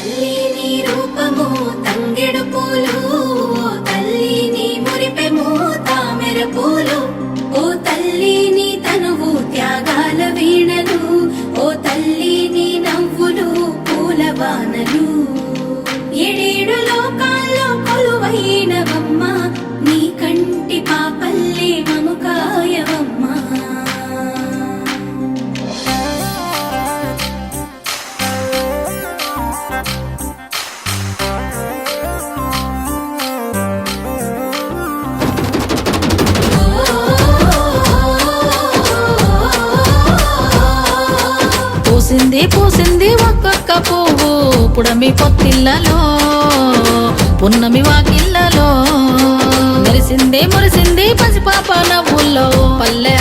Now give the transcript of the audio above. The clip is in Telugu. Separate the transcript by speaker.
Speaker 1: తల్లి నీ రూపము తంగెడు పూలు, ఓ తల్లి నీ మురిపెము తామెర పూలు, ఓ తల్లి నీ తనువు త్యాగాల వీణలు, ఓ తల్లి నీ నవ్వులు పూల బాణలు. ఏడేడు లోకాల్లో కొలువైనవమ్మ, నీ కంటి పాపల్లే మము కాయవమ్మ.
Speaker 2: పూసింది పూసింది ఒక్కొక్క పువ్వు పుడమి పొత్తిళ్ళలో, పున్నమి వాకిళ్ళలో, మురిసింది మురిసింది పసిపాప నవ్వుల్లో పల్లె